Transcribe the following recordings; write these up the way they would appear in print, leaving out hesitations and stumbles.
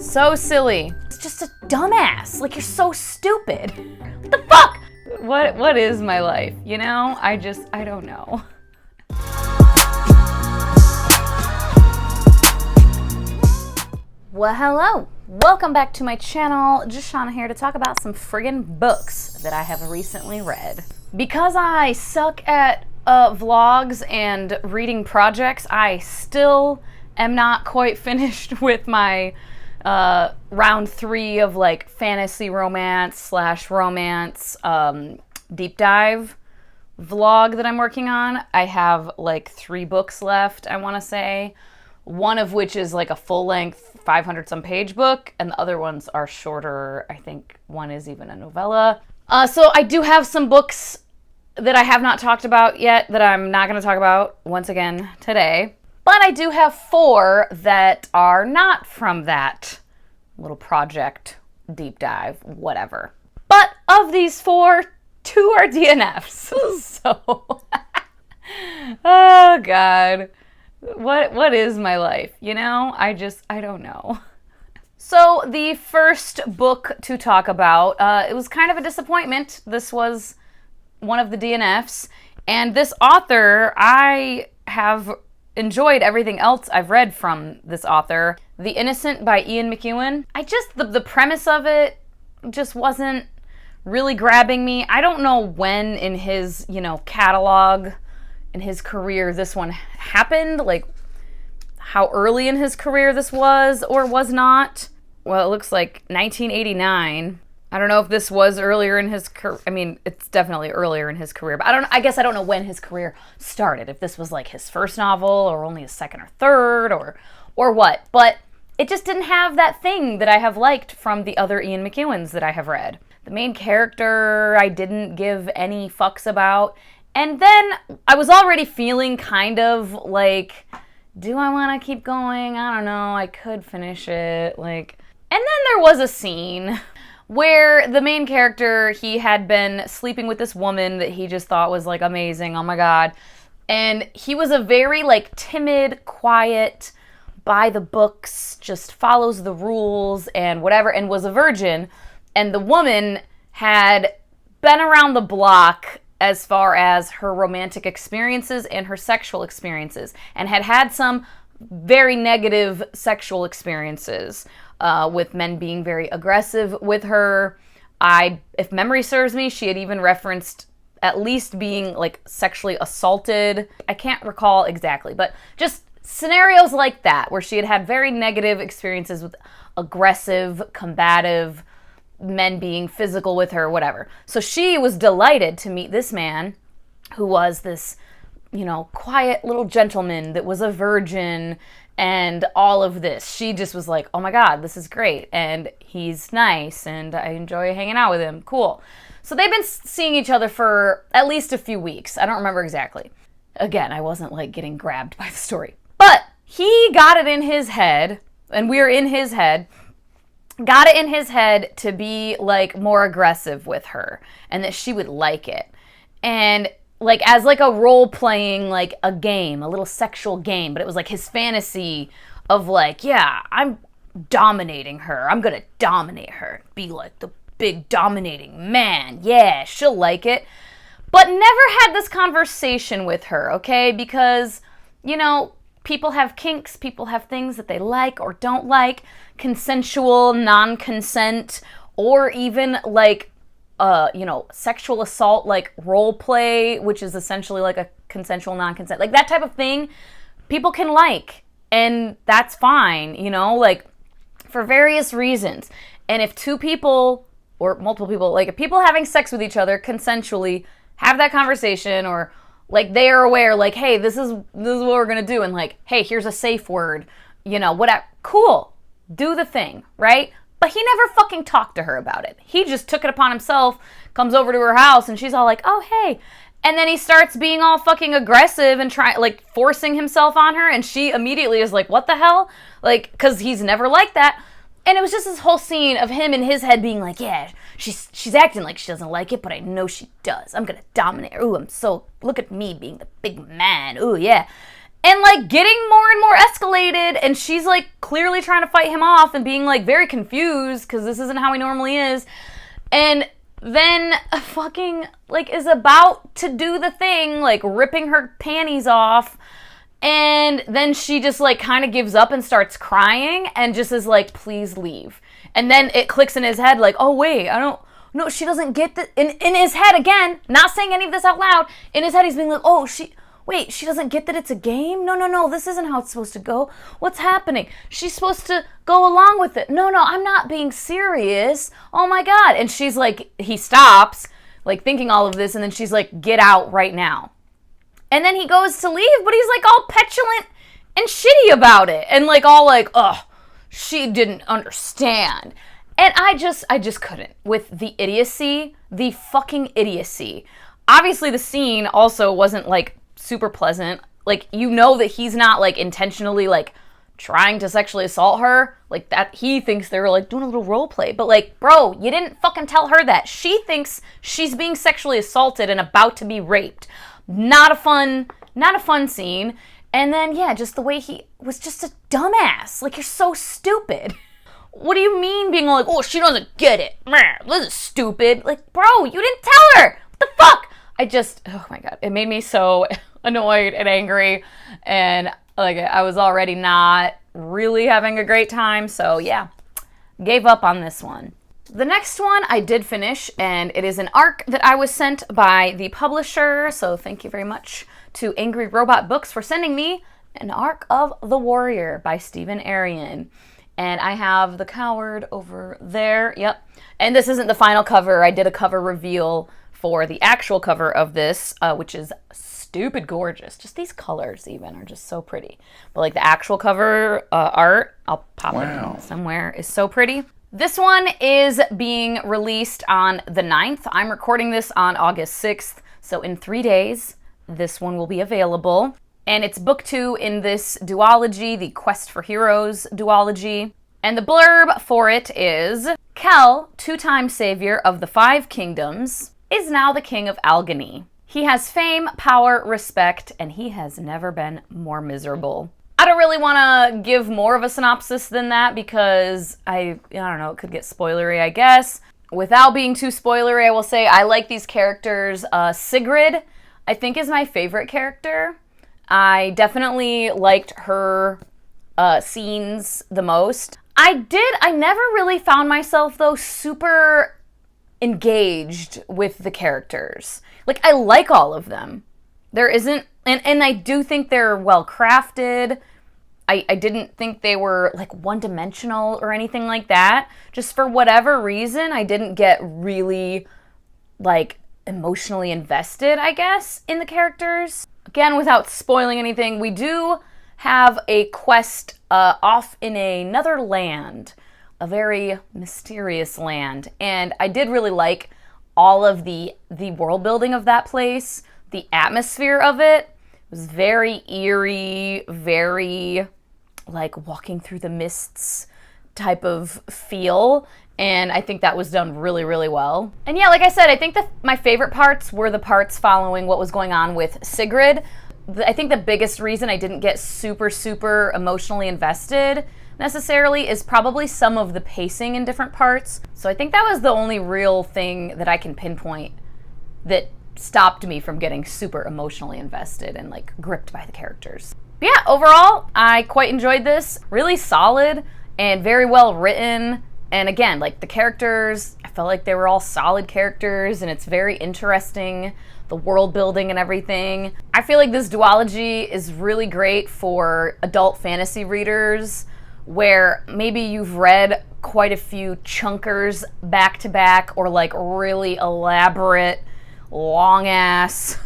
So silly. It's just a dumbass. Like, you're so stupid. What the fuck? What is my life? You know? I don't know. Well, hello. Welcome back to my channel. Just Shauna here to talk about some friggin' books that I have recently read. Because I suck at vlogs and reading projects, I still am not quite finished with my round 3 of like fantasy romance / romance deep dive vlog that I'm working on. I have like 3 books left, I want to say. One of which is like a full-length 500-some page book, and the other ones are shorter. I think one is even a novella. So I do have some books that I have not talked about yet that I'm not going to talk about once again today. But I do have 4 that are not from that little project, deep dive, whatever. But of these 4, 2 are DNFs. So, oh God. What is my life? You know, I don't know. So the first book to talk about, it was kind of a disappointment. This was one of the DNFs. And this author, I have enjoyed everything else I've read from this author. The Innocent by Ian McEwan. The premise of it just wasn't really grabbing me. I don't know when in his, catalog, in his career this one happened, like how early in his career this was or was not. Well, it looks like 1989. I don't know if this was earlier in his career. I mean, it's definitely earlier in his career, but I guess I don't know when his career started. If this was like his first novel or only his second or third or what. But it just didn't have that thing that I have liked from the other Ian McEwans that I have read. The main character I didn't give any fucks about. And then I was already feeling kind of like, do I want to keep going? I don't know. I could finish it. And then there was a scene where the main character, he had been sleeping with this woman that he just thought was like amazing. Oh my God. And he was a very timid, quiet, by the books, just follows the rules and whatever, and was a virgin. And the woman had been around the block as far as her romantic experiences and her sexual experiences, and had some very negative sexual experiences with men being very aggressive with her. If memory serves me, she had even referenced at least being sexually assaulted. I can't recall exactly, but just scenarios like that where she had very negative experiences with aggressive, combative men being physical with her, whatever. So she was delighted to meet this man who was this, quiet little gentleman that was a virgin and all of this. She just was like, oh my God, this is great. And he's nice and I enjoy hanging out with him. Cool. So they've been seeing each other for at least a few weeks. I don't remember exactly. Again, I wasn't getting grabbed by the story. But he got it in his head, and we're in his head, got it in his head to be more aggressive with her and that she would like it. And as a role playing, a game, a little sexual game, but it was his fantasy of yeah, I'm dominating her. I'm going to dominate her. Be the big dominating man. Yeah, she'll like it. But never had this conversation with her, okay? Because, people have kinks, people have things that they like or don't like, consensual, non-consent, or even sexual assault, role play, which is essentially a consensual non-consent. That type of thing, people can like, and that's fine, for various reasons. And if 2 people, or multiple people, if people having sex with each other consensually have that conversation, or they are aware, hey, this is what we're gonna do, and hey, here's a safe word, whatever. Cool, do the thing, right? But he never fucking talked to her about it. He just took it upon himself, comes over to her house, and she's all like, oh, hey. And then he starts being all fucking aggressive and forcing himself on her, and she immediately is like, what the hell? Because he's never like that. And it was just this whole scene of him in his head being like, yeah, she's acting like she doesn't like it, but I know she does. I'm going to dominate her. Ooh, look at me being the big man. Ooh, yeah. and like getting more and more escalated, and she's like clearly trying to fight him off and being like very confused because this isn't how he normally is, and then fucking like is about to do the thing, like ripping her panties off, and then she just like kind of gives up and starts crying and just is like, please leave. And then it clicks in his head like, oh wait, no, she doesn't get the, in his head again, not saying any of this out loud, in his head he's being like, oh, she doesn't get that it's a game? No, this isn't how it's supposed to go. What's happening? She's supposed to go along with it. No, I'm not being serious. Oh my God. And she's like, he stops, like thinking all of this, and then she's like, get out right now. And then he goes to leave, but he's like all petulant and shitty about it. And like all like, ugh, she didn't understand. And I just couldn't with the idiocy, the fucking idiocy. Obviously the scene also wasn't like super pleasant. Like, you know that he's not like intentionally like trying to sexually assault her. Like that, he thinks they're like doing a little role play. But like, bro, you didn't fucking tell her that. She thinks she's being sexually assaulted and about to be raped. Not a fun scene. And then yeah, just the way he was just a dumbass. Like, you're so stupid. What do you mean being like, oh, she doesn't get it? This is stupid. Like, bro, you didn't tell her. What the fuck? Oh my God, it made me so annoyed and angry, and like I was already not really having a great time, so yeah, gave up on this one. The next one I did finish, and it is an arc that I was sent by the publisher, so thank you very much to Angry Robot Books for sending me an arc of The Warrior by Stephen Arion. And I have The Coward over there, yep. And this isn't the final cover. I did a cover reveal for the actual cover of this, which is stupid gorgeous. Just these colors even are just so pretty. But like the actual cover art, I'll pop it in somewhere, is so pretty. This one is being released on the 9th. I'm recording this on August 6th. So in 3 days, this one will be available. And it's book 2 in this duology, the Quest for Heroes duology. And the blurb for it is, Kel, 2-time savior of the 5 kingdoms, is now the king of Algany. He has fame, power, respect, and he has never been more miserable. I don't really want to give more of a synopsis than that because I don't know, it could get spoilery, I guess. Without being too spoilery, I will say I like these characters. Sigrid, I think, is my favorite character. I definitely liked her scenes the most. I never really found myself, though, super engaged with the characters. Like, I like all of them. There isn't, and I do think they're well crafted. I didn't think they were like one-dimensional or anything like that. Just for whatever reason, I didn't get really like emotionally invested, I guess, in the characters. Again, without spoiling anything, we do have a quest off in another land, a very mysterious land, and I did really like all of the world building of that place, the atmosphere of it. It was very eerie, very like walking through the mists type of feel, and I think that was done really, really well. And yeah, like I said, I think my favorite parts were the parts following what was going on with Sigrid. I think the biggest reason I didn't get super, super emotionally invested necessarily is probably some of the pacing in different parts. So I think that was the only real thing that I can pinpoint that stopped me from getting super emotionally invested and like gripped by the characters. But yeah, overall, I quite enjoyed this. Really solid and very well written. And again, like the characters, I felt like they were all solid characters, and it's very interesting, the world building and everything. I feel like this duology is really great for adult fantasy readers where maybe you've read quite a few chunkers back to back, or like really elaborate, long ass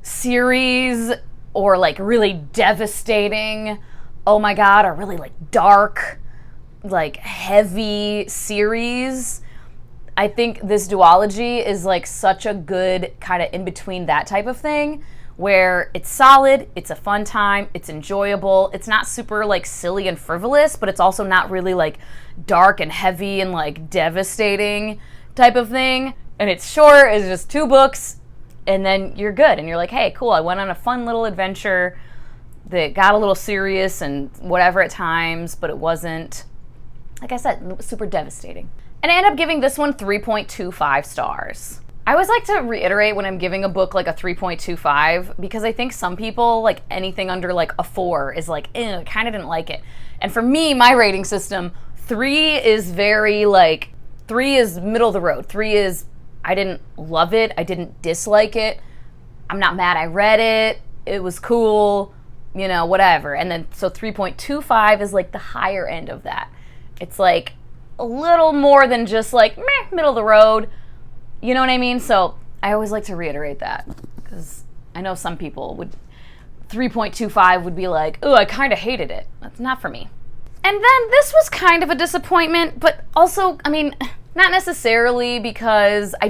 series, or like really devastating, oh my God, or really like dark, like heavy series. I think this duology is like such a good kind of in between that type of thing, where it's solid, it's a fun time, it's enjoyable, it's not super like silly and frivolous, but it's also not really like dark and heavy and like devastating type of thing. And it's short, it's just 2 books, and then you're good, and you're like, hey, cool, I went on a fun little adventure. that got a little serious and whatever at times, but it wasn't, like I said, super devastating. And I ended up giving this one 3.25 stars. I always like to reiterate when I'm giving a book like a 3.25 because I think some people, like anything under like a 4 is like, I kind of didn't like it. And for me, my rating system, 3 is very like, 3 is middle of the road. 3 is, I didn't love it. I didn't dislike it. I'm not mad I read it. It was cool, you know, whatever. And then, so 3.25 is like the higher end of that. It's like a little more than just like, meh, middle of the road. You know what I mean? So I always like to reiterate that because I know some people would, 3.25 would be like, oh, I kind of hated it. That's not for me. And then this was kind of a disappointment, but also, I mean, not necessarily because I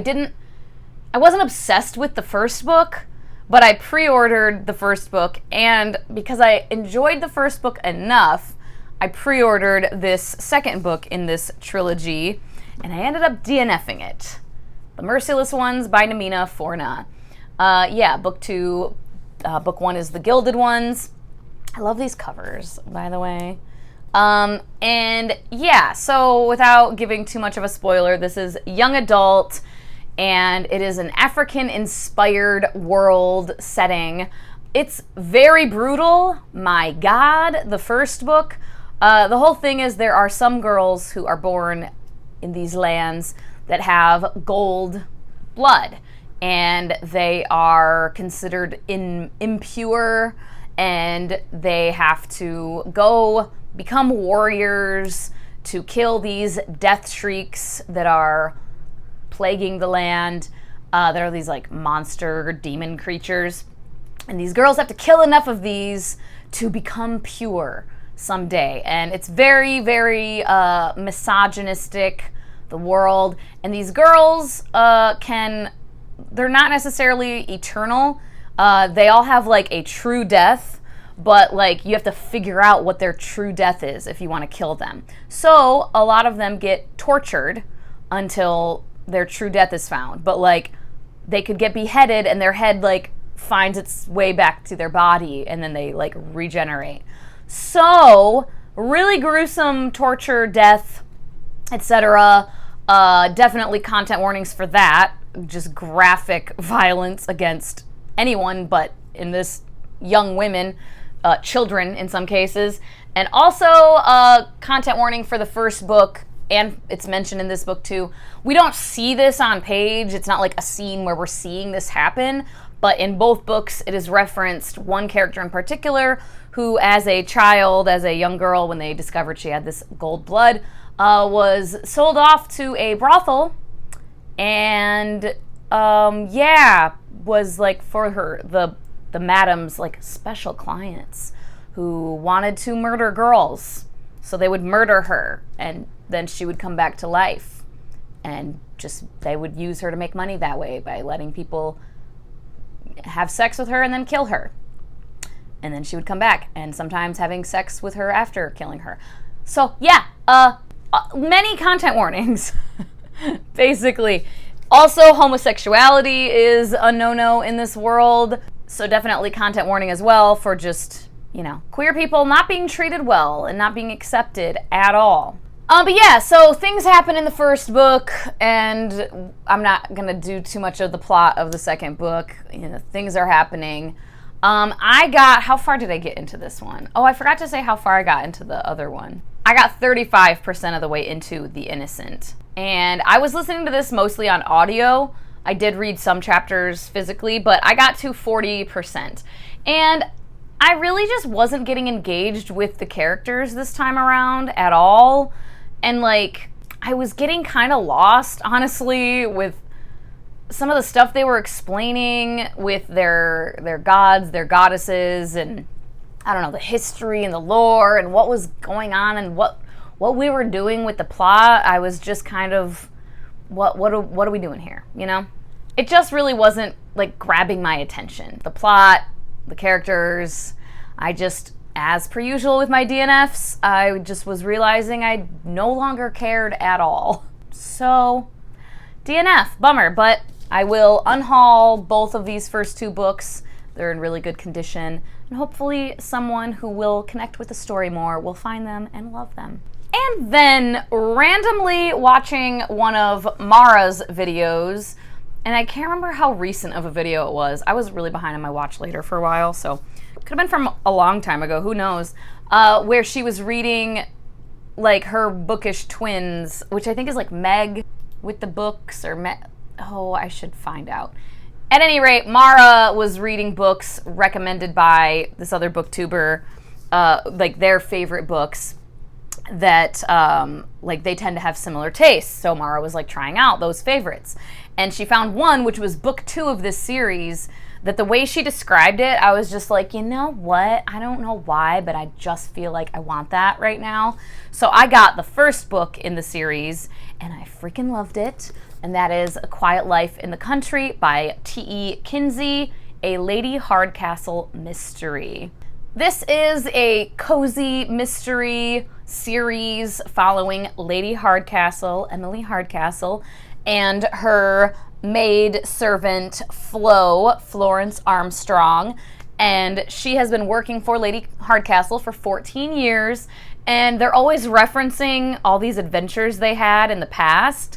wasn't obsessed with the first book, but I pre-ordered the first book, and because I enjoyed the first book enough, I pre-ordered this second book in this trilogy, and I ended up DNFing it. The Merciless Ones by Namina Forna. Yeah, book 2, book 1 is The Gilded Ones. I love these covers, by the way. And yeah, so without giving too much of a spoiler, this is young adult, and it is an African-inspired world setting. It's very brutal. My God, the first book. The whole thing is there are some girls who are born in these lands that have gold blood, and they are considered impure, and they have to go become warriors to kill these death shrieks that are plaguing the land. There are these like monster demon creatures, and these girls have to kill enough of these to become pure someday. And it's very, very misogynistic, the world. And these girls they're not necessarily eternal. They all have like a true death, but like you have to figure out what their true death is if you want to kill them. So a lot of them get tortured until their true death is found. But like they could get beheaded and their head like finds its way back to their body, and then they like regenerate. So really gruesome torture, death, etc. Definitely content warnings for that. Just graphic violence against anyone, but in this, young women, children in some cases. And also content warning for the first book, and it's mentioned in this book too. We don't see this on page. It's not like a scene where we're seeing this happen, but in both books it is referenced one character in particular who, as a child, as a young girl, when they discovered she had this gold blood, was sold off to a brothel, and yeah, was like for her, the madam's like special clients who wanted to murder girls. So they would murder her, and then she would come back to life, and just they would use her to make money that way by letting people have sex with her and then kill her. And then she would come back, and sometimes having sex with her after killing her. So yeah, many content warnings, basically. Also, homosexuality is a no-no in this world, so definitely content warning as well for just, you know, queer people not being treated well and not being accepted at all. But yeah, so things happen in the first book, and I'm not gonna do too much of the plot of the second book. You know, things are happening. How far did I get into this one? Oh, I forgot to say how far I got into the other one. I got 35% of the way into The Innocent. And I was listening to this mostly on audio. I did read some chapters physically, but I got to 40%. And I really just wasn't getting engaged with the characters this time around at all. And like, I was getting kind of lost, honestly, with some of the stuff they were explaining with their gods, their goddesses, and I don't know, the history and the lore and what was going on and what we were doing with the plot. I was just kind of, what are we doing here, you know? It just really wasn't like grabbing my attention. The plot, the characters, I just, as per usual with my DNFs, I just was realizing I no longer cared at all. So, DNF, bummer, but I will unhaul both of these first two books. They're in really good condition, and hopefully someone who will connect with the story more will find them and love them. And then randomly watching one of Mara's videos, and I can't remember how recent of a video it was. I was really behind on my watch later for a while, so it could have been from a long time ago, who knows, where she was reading like her bookish twins, which I think is like Meg with the books, or I should find out. At any rate, Mara was reading books recommended by this other booktuber, like their favorite books that like they tend to have similar tastes. So Mara was like trying out those favorites. And she found one, which was book 2 of this series, that the way she described it, I was just like, you know what? I don't know why, but I just feel like I want that right now. So I got the first book in the series, and I freaking loved it. And that is A Quiet Life in the Country by T.E. Kinsey, a Lady Hardcastle mystery. This is a cozy mystery series following Lady Hardcastle, Emily Hardcastle, and her maid servant Florence Armstrong. And she has been working for Lady Hardcastle for 14 years, and they're always referencing all these adventures they had in the past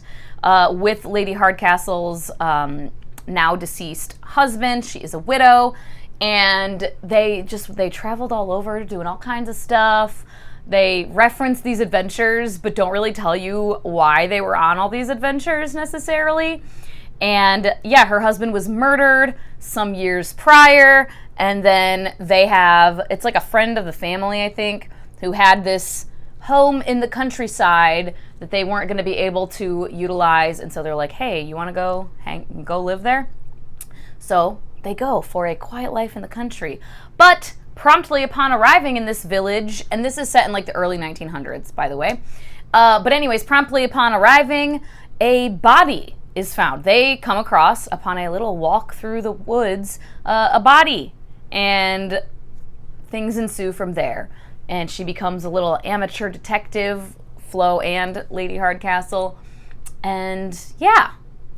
with Lady Hardcastle's now deceased husband. She is a widow, and they traveled all over doing all kinds of stuff. They reference these adventures, but don't really tell you why they were on all these adventures necessarily. And yeah, her husband was murdered some years prior, and then it's like a friend of the family, I think, who had this home in the countryside that they weren't going to be able to utilize, and so they're like, hey, you want to go live there? So they go for a quiet life in the country. But promptly upon arriving in this village, and this is set in like the early 1900s, by the way, but anyways, promptly upon arriving, a body is found. They come across, upon a little walk through the woods, a body, and things ensue from there. And she becomes a little amateur detective, Flo and Lady Hardcastle. And yeah,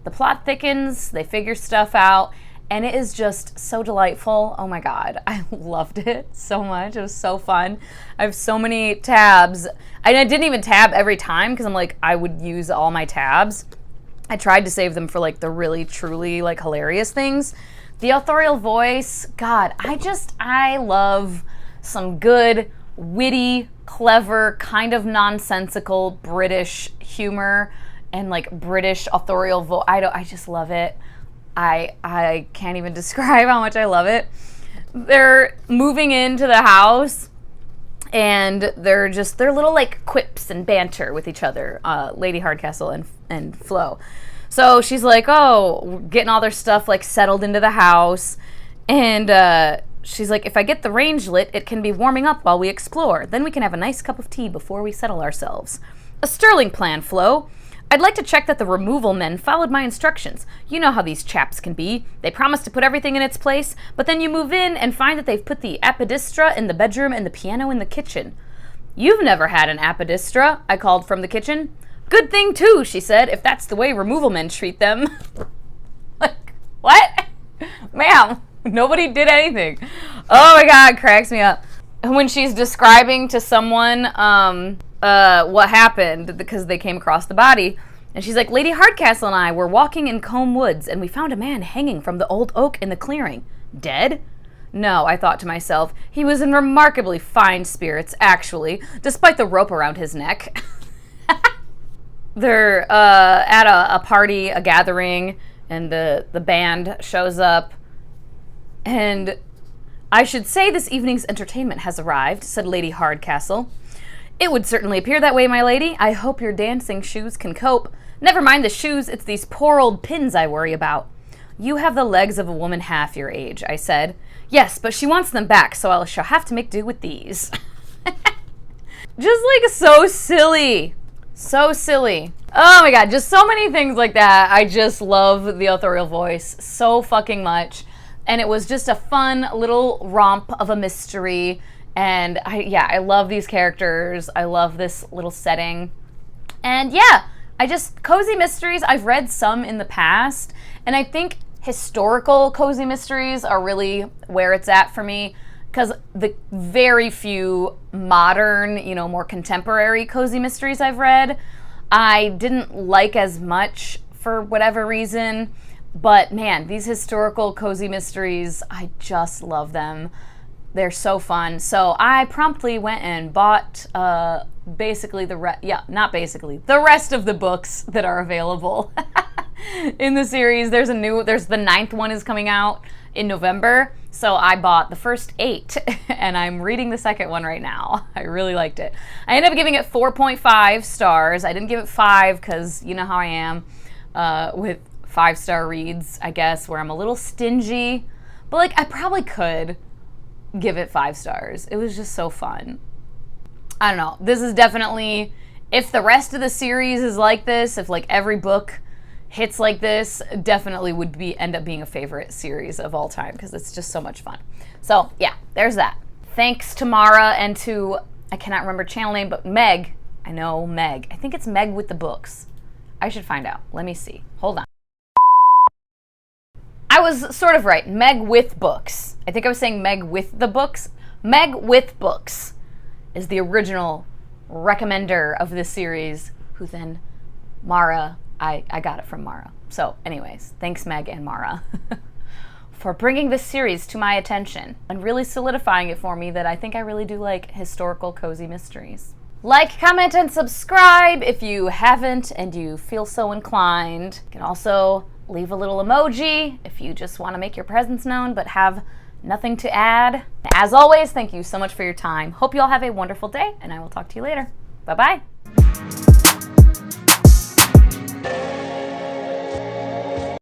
the plot thickens, they figure stuff out, and it is just so delightful. Oh my God, I loved it so much. It was so fun. I have so many tabs. I didn't even tab every time because I'm like, I would use all my tabs. I tried to save them for like the really, truly like hilarious things. The authorial voice, God, I love some good, witty, clever, kind of nonsensical British humor and like British authorial voice. I just love it. I can't even describe how much I love it. They're moving into the house, and they're little like quips and banter with each other, Lady Hardcastle and Flo. So she's like, oh, getting all their stuff like settled into the house, and she's like, if I get the range lit, it can be warming up while we explore. Then we can have a nice cup of tea before we settle ourselves. A sterling plan, Flo. I'd like to check that the removal men followed my instructions. You know how these chaps can be. They promise to put everything in its place, but then you move in and find that they've put the apodistra in the bedroom and the piano in the kitchen. You've never had an apodistra, I called from the kitchen. Good thing too, she said, if that's the way removal men treat them. Like, what? Ma'am, nobody did anything. Oh my God, cracks me up. When she's describing to someone what happened because they came across the body, and she's like, Lady Hardcastle and I were walking in Combe Woods, and we found a man hanging from the old oak in the clearing. Dead? No, I thought to myself, he was in remarkably fine spirits, actually, despite the rope around his neck. They're at a party, a gathering, and the band shows up, and I should say this evening's entertainment has arrived, said Lady Hardcastle. It would certainly appear that way, my lady. I hope your dancing shoes can cope. Never mind the shoes, it's these poor old pins I worry about. You have the legs of a woman half your age, I said. Yes, but she wants them back, so I shall have to make do with these. Just like so silly. So silly. Oh my God, just so many things like that. I just love the authorial voice so fucking much. And it was just a fun little romp of a mystery. And I love these characters. I love this little setting. And yeah, cozy mysteries, I've read some in the past, and I think historical cozy mysteries are really where it's at for me, because the very few modern, more contemporary cozy mysteries I've read, I didn't like as much for whatever reason. But man, these historical cozy mysteries, I just love them. They're so fun. So I promptly went and bought basically the rest of the books that are available in the series. There's the 9th one is coming out in November. So I bought the first 8 and I'm reading the second one right now. I really liked it. I ended up giving it 4.5 stars. I didn't give it 5 because you know how I am with 5-star reads, I guess, where I'm a little stingy. But like, I probably could give it 5 stars. It was just so fun. I don't know. This is definitely, if the rest of the series is like this, if like every book hits like this, definitely would end up being a favorite series of all time because it's just so much fun. So yeah, there's that. Thanks to Mara and to, I cannot remember channel name, but Meg. I know Meg. I think it's Meg with the books. I should find out. Let me see. Hold on. I was sort of right. Meg with books. I think I was saying Meg with the books. Meg with books is the original recommender of this series, who then Mara, I got it from Mara. So anyways, thanks Meg and Mara for bringing this series to my attention and really solidifying it for me that I think I really do like historical cozy mysteries. Like, comment, and subscribe if you haven't and you feel so inclined. You can also leave a little emoji if you just want to make your presence known but have nothing to add. As always, thank you so much for your time. Hope you all have a wonderful day, and I will talk to you later. Bye-bye.